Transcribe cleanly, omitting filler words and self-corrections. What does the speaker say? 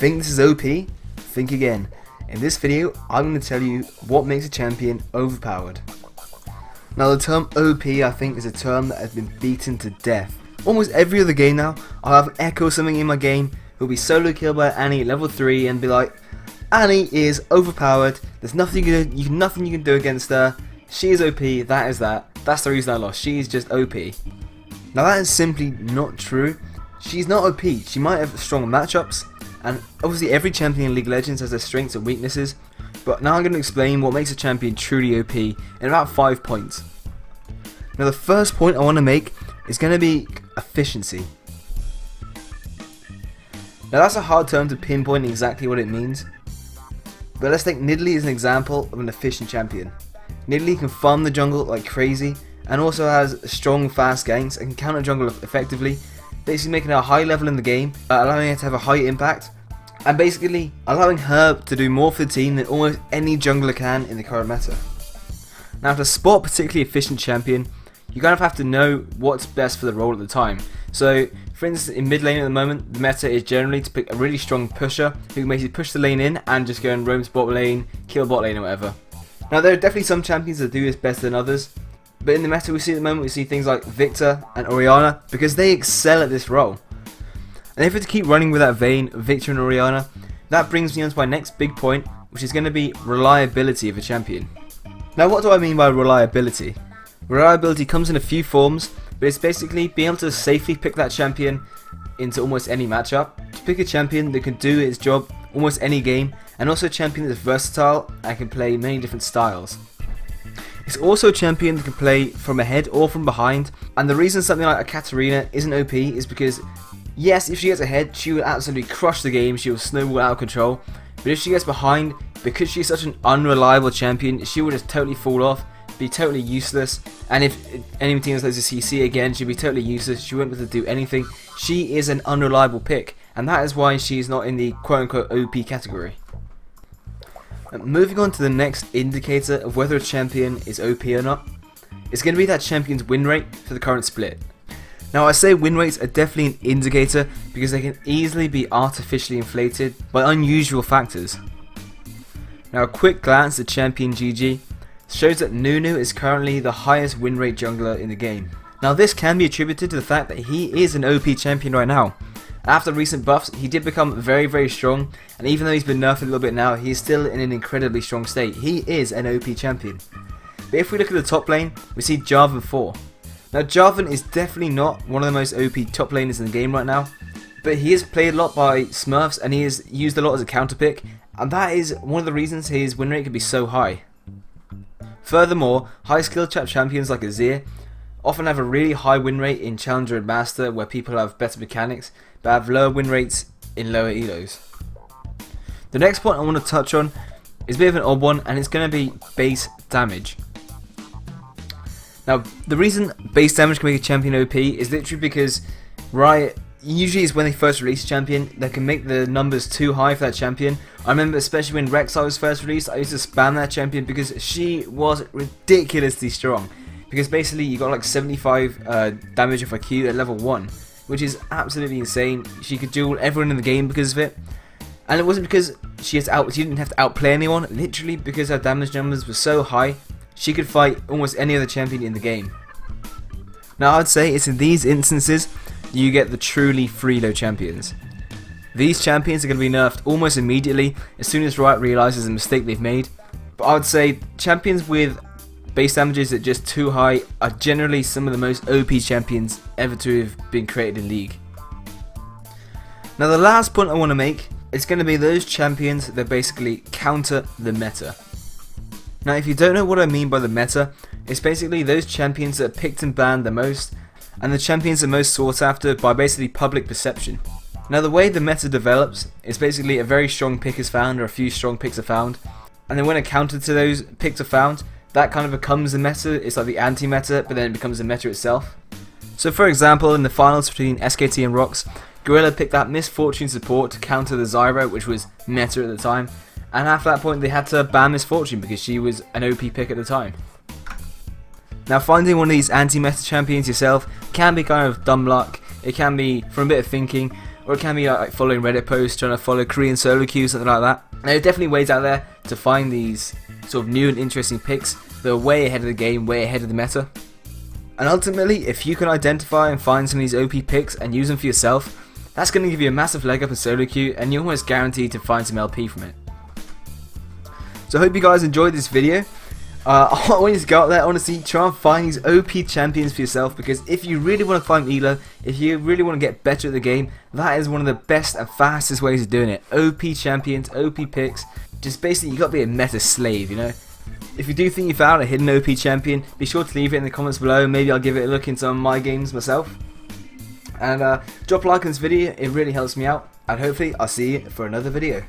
Think this is OP? Think again. In this video, I'm going to tell you what makes a champion overpowered. Now the term OP I think is a term that has been beaten to death. Almost every other game now, I'll have Echo something in my game who'll be solo killed by Annie at level 3 and be like, Annie is overpowered, there's nothing you can do against her, she is OP, that is that, that's the reason I lost, she is just OP. Now that is simply not true. She's not OP, she might have strong matchups, and obviously every champion in League of Legends has their strengths and weaknesses, but now I'm going to explain what makes a champion truly OP in about 5 points. Now the first point I want to make is going to be efficiency. Now that's a hard term to pinpoint exactly what it means, but let's take Nidalee as an example of an efficient champion. Nidalee can farm the jungle like crazy and also has strong fast ganks and can counter jungle effectively, basically making her a high level in the game, allowing her to have a high impact, and basically allowing her to do more for the team than almost any jungler can in the current meta. Now to spot a particularly efficient champion, you kind of have to know what's best for the role at the time. So for instance, in mid lane at the moment, the meta is generally to pick a really strong pusher who can basically push the lane in and just go and roam to bot lane, kill bot lane or whatever. Now there are definitely some champions that do this better than others, but in the meta we see at the moment, we see things like Victor and Orianna because they excel at this role. And if we're to keep running with that vein of Victor and Orianna, that brings me on to my next big point, which is going to be reliability of a champion. Now what do I mean by reliability? Reliability comes in a few forms, but it's basically being able to safely pick that champion into almost any matchup. To pick a champion that can do its job almost any game, and also a champion that's versatile and can play many different styles. It's also a champion that can play from ahead or from behind, and the reason something like a Katarina isn't OP is because, yes, if she gets ahead, she will absolutely crush the game, she will snowball out of control, but if she gets behind, because she's such an unreliable champion, she will just totally fall off, be totally useless, and if any team plays a CC again, she'll be totally useless, she won't be able to do anything. She is an unreliable pick, and that is why she's not in the quote-unquote OP category. Moving on to the next indicator of whether a champion is OP or not, it's going to be that champion's win rate for the current split. Now I say win rates are definitely an indicator because they can easily be artificially inflated by unusual factors. Now a quick glance at champion GG shows that Nunu is currently the highest win rate jungler in the game. Now this can be attributed to the fact that he is an OP champion right now. After recent buffs, he did become very strong, and even though he's been nerfed a little bit now, he's still in an incredibly strong state. He is an OP champion. But if we look at the top lane, we see Jarvan 4. Now Jarvan is definitely not one of the most OP top laners in the game right now, but he is played a lot by Smurfs and he is used a lot as a counter pick, and that is one of the reasons his win rate can be so high. Furthermore, high skill champions like Azir often have a really high win rate in Challenger and Master where people have better mechanics, but have lower win rates in lower elos. The next point I want to touch on is a bit of an odd one, and it's going to be base damage. Now the reason base damage can make a champion OP is literally because Riot usually is when they first release a champion, they can make the numbers too high for that champion. I remember especially when Rek'Sai was first released, I used to spam that champion because she was ridiculously strong. Because basically you got like 75 damage off a Q at level 1, which is absolutely insane. She could duel everyone in the game because of it. And it wasn't because she didn't have to outplay anyone, literally because her damage numbers were so high, she could fight almost any other champion in the game. Now I'd say it's in these instances you get the truly freelo champions. These champions are going to be nerfed almost immediately as soon as Riot realises the mistake they've made. But I would say champions with base damages that are just too high are generally some of the most OP champions ever to have been created in League. Now the last point I want to make is going to be those champions that basically counter the meta. Now if you don't know what I mean by the meta, it's basically those champions that are picked and banned the most, and the champions that are most sought after by basically public perception. Now the way the meta develops is basically a very strong pick is found or a few strong picks are found, and then when a counter to those picks are found, that kind of becomes the meta. It's like the anti-meta, but then it becomes the meta itself. So for example, in the finals between SKT and Rox, Gorilla picked that Misfortune support to counter the Zyro, which was meta at the time, and after that point they had to ban Misfortune because she was an OP pick at the time. Now finding one of these anti-meta champions yourself can be kind of dumb luck, it can be from a bit of thinking, or it can be like following Reddit posts, trying to follow Korean solo queues, something like that. And there are definitely ways out there to find these sort of new and interesting picks that are way ahead of the game, way ahead of the meta. And ultimately, if you can identify and find some of these OP picks and use them for yourself, that's going to give you a massive leg up in solo queue, and you're almost guaranteed to find some LP from it. So I hope you guys enjoyed this video. I want you to go out there, honestly, try and find these OP champions for yourself, because if you really want to climb Elo, if you really want to get better at the game, that is one of the best and fastest ways of doing it. OP champions, OP picks, just basically you got to be a meta slave, you know. If you do think you found a hidden OP champion, be sure to leave it in the comments below. Maybe I'll give it a look in some of my games myself. And drop a like on this video, it really helps me out. And hopefully I'll see you for another video.